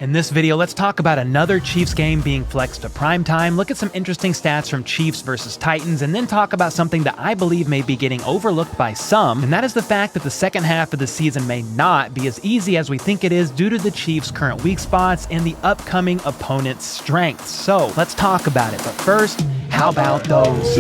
In this video, let's talk about another Chiefs game being flexed to primetime, look at some interesting stats from Chiefs versus Titans, and then talk about something that I believe may be getting overlooked by some, and that is the fact that the second half of the season may not be as easy as we think it is due to the Chiefs' current weak spots and the upcoming opponent's strengths. So let's talk about it, but first, how about those?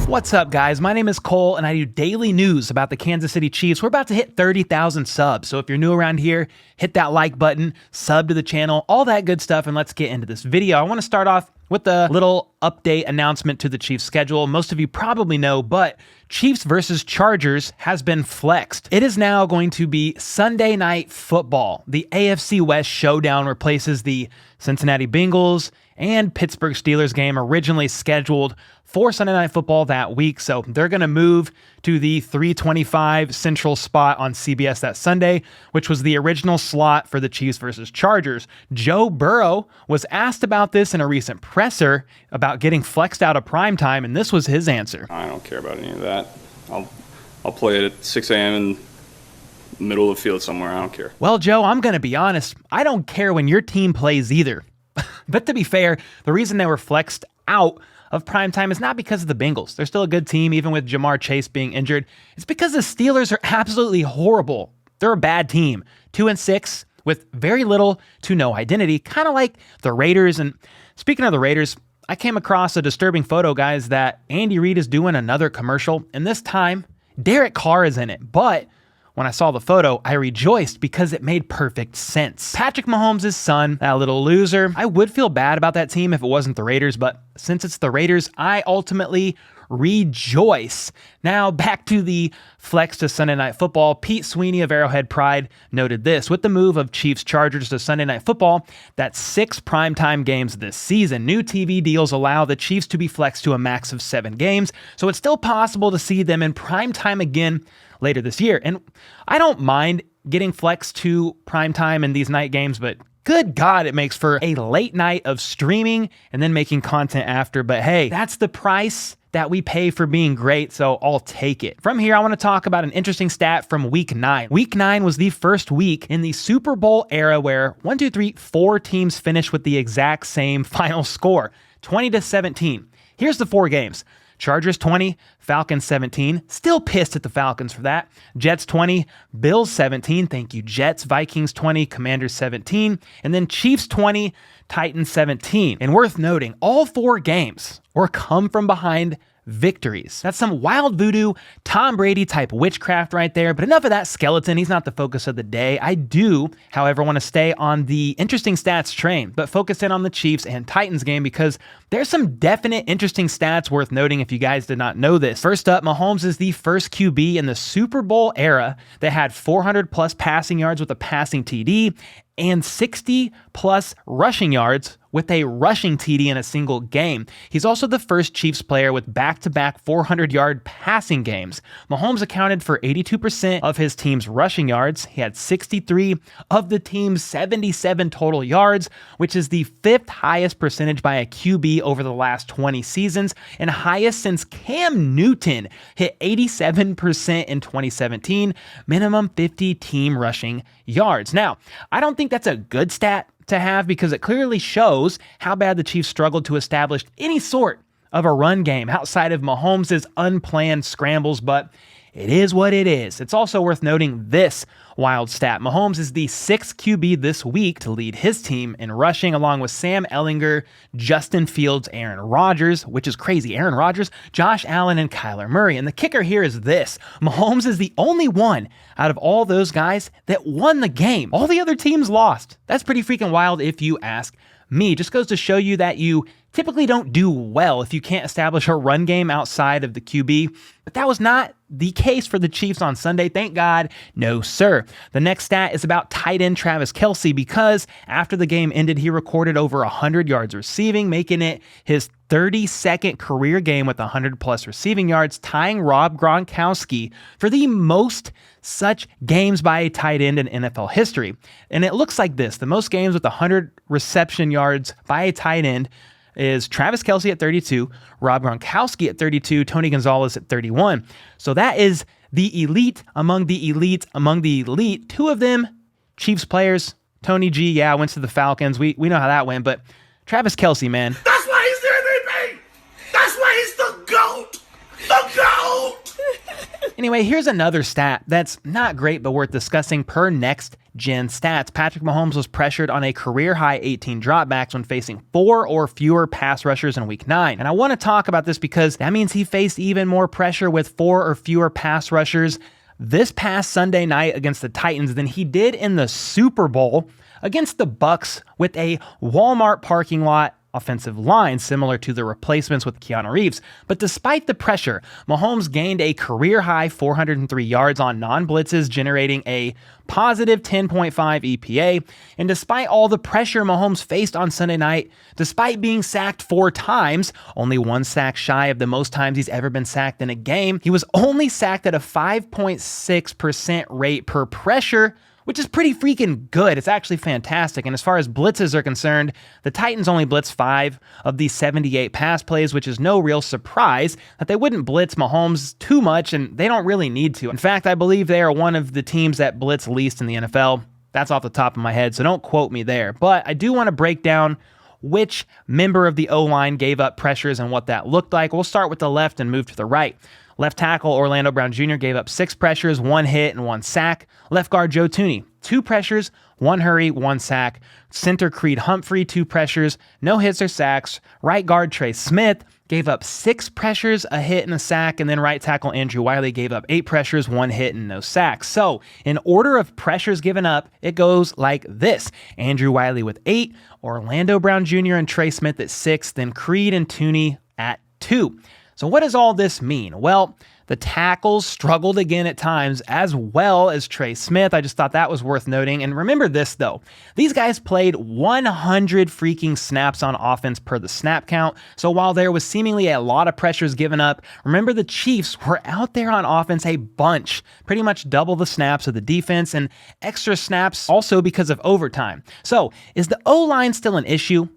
What's up, guys? My name is Cole, and I do daily news about the Kansas City Chiefs. We're about to hit 30,000 subs, so if you're new around here, hit that like button, sub to the channel, all that good stuff, and let's get into this video. I want to start off with a little update announcement to the Chiefs schedule. Most of you probably know, but Chiefs versus Chargers has been flexed. It is now going to be Sunday Night Football. The AFC West showdown replaces the Cincinnati Bengals and Pittsburgh Steelers game originally scheduled for Sunday Night Football that week. So they're going to move to the 3:25 Central spot on CBS that Sunday, which was the original slot for the Chiefs versus Chargers. Joe Burrow was asked about this in a recent presser about getting flexed out of primetime, and this was his answer. I don't care about any of that. I'll play it at 6 a.m. in the middle of the field somewhere. I don't care. Well, Joe, I'm going to be honest. I don't care when your team plays either. But to be fair, the reason they were flexed out of primetime is not because of the Bengals. They're still a good team, even with Jamar Chase being injured. It's because the Steelers are absolutely horrible. They're a bad team. 2-6 with very little to no identity, kind of like the Raiders. And speaking of the Raiders, I came across a disturbing photo, guys, that Andy Reid is doing another commercial, and this time, Derek Carr is in it. But when I saw the photo, I rejoiced because it made perfect sense. Patrick Mahomes' son, that little loser. I would feel bad about that team if it wasn't the Raiders, but since it's the Raiders, I ultimately rejoice. Now back to the flex to Sunday Night Football. Pete Sweeney of Arrowhead Pride noted this: with the move of Chiefs Chargers to Sunday Night Football, that's 6 primetime games this season. New TV deals allow the Chiefs to be flexed to a max of 7 games, so it's still possible to see them in primetime again later this year. And I don't mind getting flexed to primetime in these night games, but good God, it makes for a late night of streaming and then making content after. But hey, that's the price that we pay for being great, so I'll take it. From here, I want to talk about an interesting stat from Week 9. Week 9 was the first week in the Super Bowl era where 4 teams finished with the exact same final score, 20-17. Here's the 4 games. Chargers 20, Falcons 17. Still pissed at the Falcons for that. Jets 20, Bills 17. Thank you, Jets. Vikings 20, Commanders 17. And then Chiefs 20, Titans 17. And worth noting, all 4 games were come from behind victories. That's some wild voodoo, Tom Brady type witchcraft right there. But enough of that skeleton. He's not the focus of the day. I do, however, want to stay on the interesting stats train, but focus in on the Chiefs and Titans game because there's some definite interesting stats worth noting if you guys did not know this. First up, Mahomes is the first QB in the Super Bowl era that had 400 plus passing yards with a passing TD and 60 plus rushing yards with a rushing TD in a single game. He's also the first Chiefs player with back-to-back 400-yard passing games. Mahomes accounted for 82% of his team's rushing yards. He had 63 of the team's 77 total yards, which is the 5th highest percentage by a QB over the last 20 seasons and highest since Cam Newton hit 87% in 2017, minimum 50 team rushing yards. Now, I don't think that's a good stat to have because it clearly shows how bad the Chiefs struggled to establish any sort of a run game outside of Mahomes' unplanned scrambles, but it is what it is. It's also worth noting this wild stat. Mahomes is the 6th QB this week to lead his team in rushing, along with Sam Ehlinger, Justin Fields, Aaron Rodgers, which is crazy. Aaron Rodgers, Josh Allen, and Kyler Murray. And the kicker here is this: Mahomes is the only one out of all those guys that won the game. All the other teams lost. That's pretty freaking wild if you ask me. Just goes to show you that you typically don't do well if you can't establish a run game outside of the QB. But that was not the case for the Chiefs on Sunday. Thank God. No, sir. The next stat is about tight end Travis Kelce because after the game ended, he recorded over 100 yards receiving, making it his 32nd career game with 100 plus receiving yards, tying Rob Gronkowski for the most such games by a tight end in NFL history. And it looks like this: the most games with 100 reception yards by a tight end is Travis Kelce at 32, Rob Gronkowski at 32, Tony Gonzalez at 31. So that is the elite among the elite among the elite. 2 of them Chiefs players, Tony G, yeah, went to the Falcons. We know how that went, but Travis Kelce, man. That's why he's the MVP. That's why he's the GOAT. The GOAT. Anyway, here's another stat that's not great but worth discussing per Next Gen Stats. Patrick Mahomes was pressured on a career-high 18 dropbacks when facing 4 or fewer pass rushers in Week 9. And I want to talk about this because that means he faced even more pressure with 4 or fewer pass rushers this past Sunday night against the Titans than he did in the Super Bowl against the Bucs with a Walmart parking lot offensive line similar to the replacements with Keanu Reeves. But despite the pressure, Mahomes gained a career-high 403 yards on non-blitzes, generating a positive 10.5 EPA. And despite all the pressure Mahomes faced on Sunday night, despite being sacked 4 times, only 1 sack shy of the most times he's ever been sacked in a game, he was only sacked at a 5.6% rate per pressure, which is pretty freaking good. It's actually fantastic. And as far as blitzes are concerned, the Titans only blitzed 5 of these 78 pass plays, which is no real surprise that they wouldn't blitz Mahomes too much, and they don't really need to. In fact, I believe they are one of the teams that blitz least in the NFL. That's off the top of my head, so don't quote me there. But I do want to break down which member of the O-line gave up pressures and what that looked like. We'll start with the left and move to the right. Left tackle Orlando Brown Jr. gave up 6 pressures, 1 hit, and 1 sack. Left guard Joe Thuney, 2 pressures, 1 hurry, 1 sack. Center Creed Humphrey, 2 pressures, no hits or sacks. Right guard Trey Smith gave up 6 pressures, a hit, and a sack. And then right tackle Andrew Wiley gave up 8 pressures, 1 hit, and no sacks. So in order of pressures given up, it goes like this. Andrew Wiley with 8, Orlando Brown Jr. and Trey Smith at 6, then Creed and Thuney at 2. So what does all this mean? Well, the tackles struggled again at times, as well as Trey Smith. I just thought that was worth noting. And remember this, though. These guys played 100 freaking snaps on offense per the snap count. So while there was seemingly a lot of pressures given up, remember the Chiefs were out there on offense a bunch, pretty much double the snaps of the defense and extra snaps also because of overtime. So is the O-line still an issue?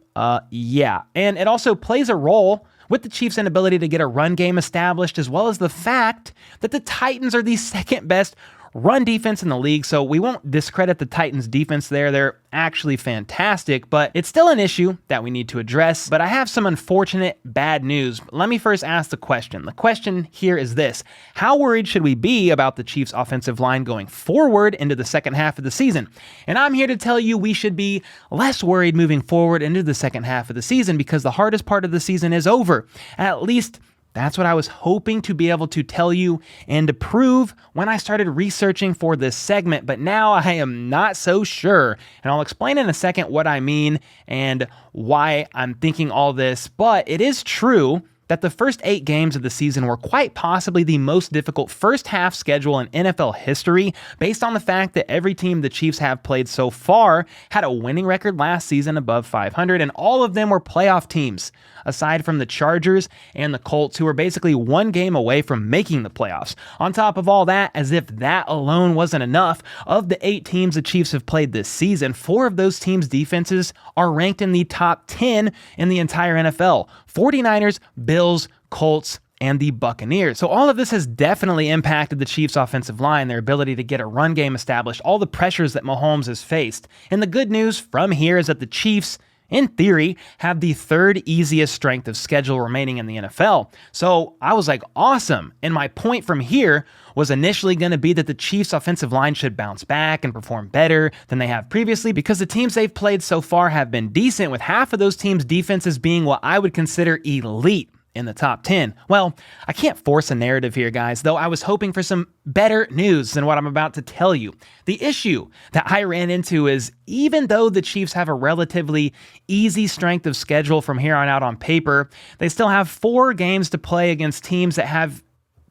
Yeah. And it also plays a role with the Chiefs' inability to get a run game established, as well as the fact that the Titans are the second best run defense in the league, so we won't discredit the Titans' defense there. They're actually fantastic, but it's still an issue that we need to address. But I have some unfortunate bad news. Let me first ask the question. The question here is this: how worried should we be about the Chiefs' offensive line going forward into the second half of the season? And I'm here to tell you we should be less worried moving forward into the second half of the season, because the hardest part of the season is over. At least that's what I was hoping to be able to tell you and to prove when I started researching for this segment, but now I am not so sure. And I'll explain in a second what I mean and why I'm thinking all this, but it is true that the first 8 games of the season were quite possibly the most difficult first half schedule in NFL history, based on the fact that every team the Chiefs have played so far had a winning record last season above 500, and all of them were playoff teams, aside from the Chargers and the Colts, who were basically 1 game away from making the playoffs. On top of all that, as if that alone wasn't enough, of the 8 teams the Chiefs have played this season, 4 of those teams' defenses are ranked in the top 10 in the entire NFL. 49ers, Bills, Colts, and the Buccaneers. So all of this has definitely impacted the Chiefs' offensive line, their ability to get a run game established, all the pressures that Mahomes has faced. And the good news from here is that the Chiefs, in theory, have the 3rd easiest strength of schedule remaining in the NFL. So I was like, awesome. And my point from here was initially going to be that the Chiefs' offensive line should bounce back and perform better than they have previously, because the teams they've played so far have been decent, with half of those teams' defenses being what I would consider elite in the top 10. Well, I can't force a narrative here, guys, though I was hoping for some better news than what I'm about to tell you. The issue that I ran into is, even though the Chiefs have a relatively easy strength of schedule from here on out on paper, they still have 4 games to play against teams that have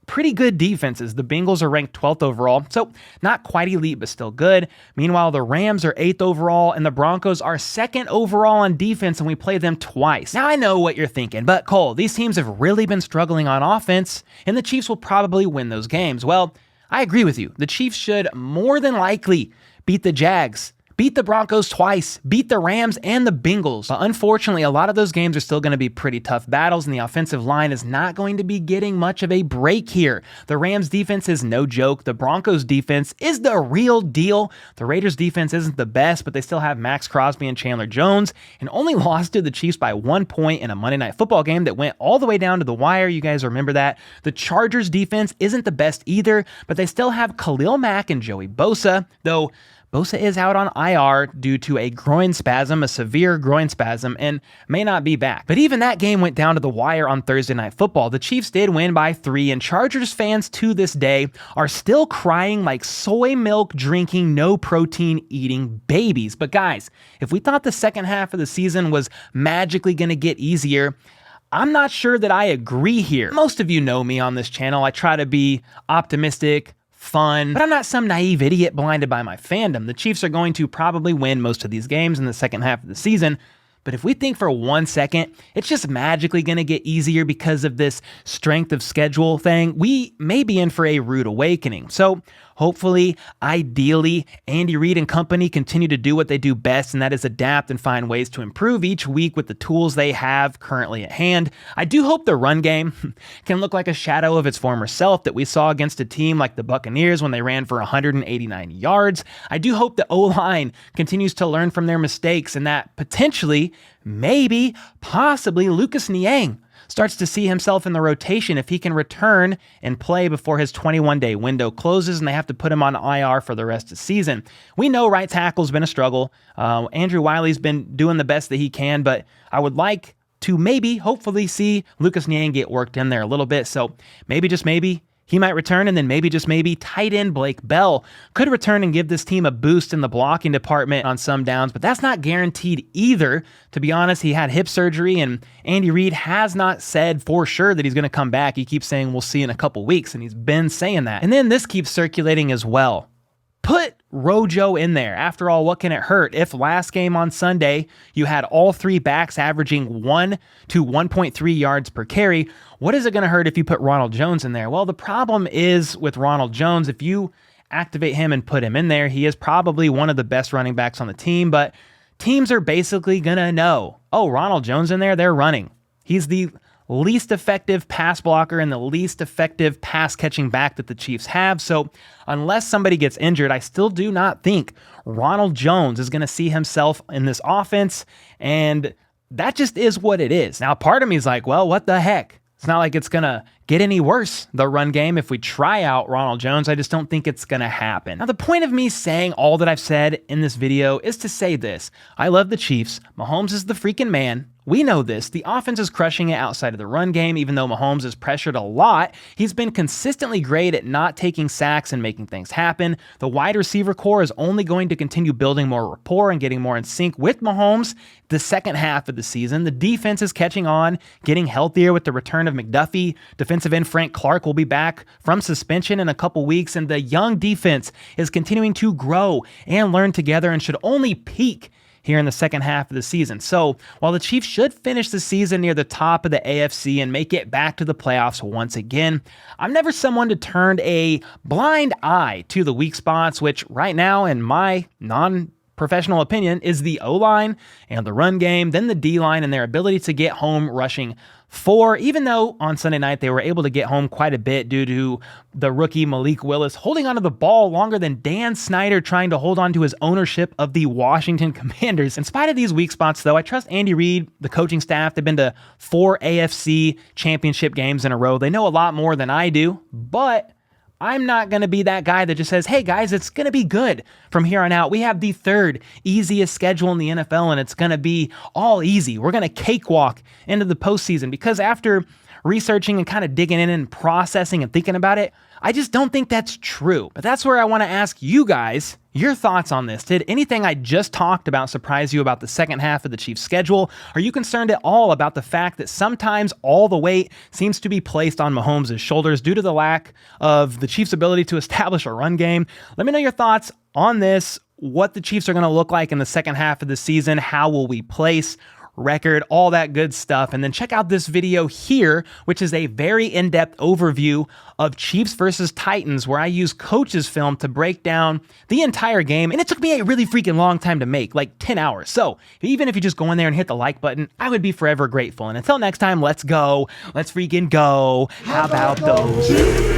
pretty good defenses. The Bengals are ranked 12th overall, so not quite elite, but still good. Meanwhile, the Rams are 8th overall, and the Broncos are 2nd overall on defense, and we play them twice. Now, I know what you're thinking, but Cole, these teams have really been struggling on offense, and the Chiefs will probably win those games. Well, I agree with you. The Chiefs should more than likely beat the Jags, beat the Broncos twice, beat the Rams and the Bengals. But unfortunately, a lot of those games are still going to be pretty tough battles, and the offensive line is not going to be getting much of a break here. The Rams defense is no joke. The Broncos defense is the real deal. The Raiders defense isn't the best, but they still have Max Crosby and Chandler Jones, and only lost to the Chiefs by 1 point in a Monday Night Football game that went all the way down to the wire. You guys remember that. The Chargers defense isn't the best either, but they still have Khalil Mack and Joey Bosa, though Bosa is out on IR due to a groin spasm, a severe groin spasm, and may not be back. But even that game went down to the wire on Thursday Night Football. The Chiefs did win by 3, and Chargers fans to this day are still crying like soy milk drinking, no protein eating babies. But guys, if we thought the second half of the season was magically going to get easier, I'm not sure that I agree here. Most of you know me on this channel. I try to be optimistic, fun, but I'm not some naive idiot blinded by my fandom. The Chiefs are going to probably win most of these games in the second half of the season, but if we think for 1 second it's just magically going to get easier because of this strength of schedule thing, we may be in for a rude awakening. So hopefully, ideally, Andy Reid and company continue to do what they do best, and that is adapt and find ways to improve each week with the tools they have currently at hand. I do hope the run game can look like a shadow of its former self that we saw against a team like the Buccaneers when they ran for 189 yards. I do hope the O-line continues to learn from their mistakes, and that potentially, maybe, possibly Lucas Niang starts to see himself in the rotation if he can return and play before his 21-day window closes and they have to put him on IR for the rest of the season. We know right tackle's been a struggle. Andrew Wiley's been doing the best that he can, but I would like to maybe, hopefully, see Lucas Niang get worked in there a little bit. So maybe, just maybe, he might return, and then maybe, just maybe, tight end Blake Bell could return and give this team a boost in the blocking department on some downs, but that's not guaranteed either. To be honest, he had hip surgery, and Andy Reid has not said for sure that he's going to come back. He keeps saying we'll see in a couple weeks, and he's been saying that. And then this keeps circulating as well. Put RoJo in there. After all, what can it hurt? If last game on Sunday, you had all 3 backs averaging 1 to 1.3 yards per carry, what is it going to hurt if you put Ronald Jones in there? Well, the problem is with Ronald Jones, if you activate him and put him in there, he is probably one of the best running backs on the team, but teams are basically going to know, oh, Ronald Jones in there, they're running. He's the least effective pass blocker and the least effective pass catching back that the Chiefs have. So unless somebody gets injured, I still do not think Ronald Jones is going to see himself in this offense. And that just is what it is. Now, part of me is like, well, what the heck? It's not like it's going to get any worse, the run game, if we try out Ronald Jones. I just don't think it's going to happen. Now, the point of me saying all that I've said in this video is to say this. I love the Chiefs. Mahomes is the freaking man. We know this. The offense is crushing it outside of the run game. Even though Mahomes is pressured a lot, he's been consistently great at not taking sacks and making things happen. The wide receiver core is only going to continue building more rapport and getting more in sync with Mahomes the second half of the season. The defense is catching on, getting healthier with the return of McDuffie. Defensive end Frank Clark will be back from suspension in a couple weeks, and the young defense is continuing to grow and learn together and should only peak here in the second half of the season. So while the Chiefs should finish the season near the top of the AFC and make it back to the playoffs once again, I'm never someone to turn a blind eye to the weak spots, which right now, in my non-professional opinion, is the O-line and the run game, then the D-line and their ability to get home rushing 4, even though on Sunday night they were able to get home quite a bit due to the rookie Malik Willis holding onto the ball longer than Dan Snyder trying to hold on to his ownership of the Washington Commanders. In spite of these weak spots, though, I trust Andy Reid, the coaching staff. They've been to 4 AFC championship games in a row. They know a lot more than I do, but I'm not going to be that guy that just says, hey guys, it's going to be good from here on out. We have the 3rd easiest schedule in the NFL and it's going to be all easy. We're going to cakewalk into the postseason, because after researching and kind of digging in and processing and thinking about it, I just don't think that's true. But that's where I want to ask you guys your thoughts on this. Did anything I just talked about surprise you about the second half of the Chiefs' schedule? Are you concerned at all about the fact that sometimes all the weight seems to be placed on Mahomes' shoulders due to the lack of the Chiefs' ability to establish a run game? Let me know your thoughts on this, what the Chiefs are going to look like in the second half of the season. How will we place record, all that good stuff. And then check out this video here, which is a very in-depth overview of Chiefs versus Titans, where I use coach's film to break down the entire game. And it took me a really freaking long time to make, like 10 hours. So even if you just go in there and hit the like button, I would be forever grateful. And until next time, let's go. Let's freaking go. How about those?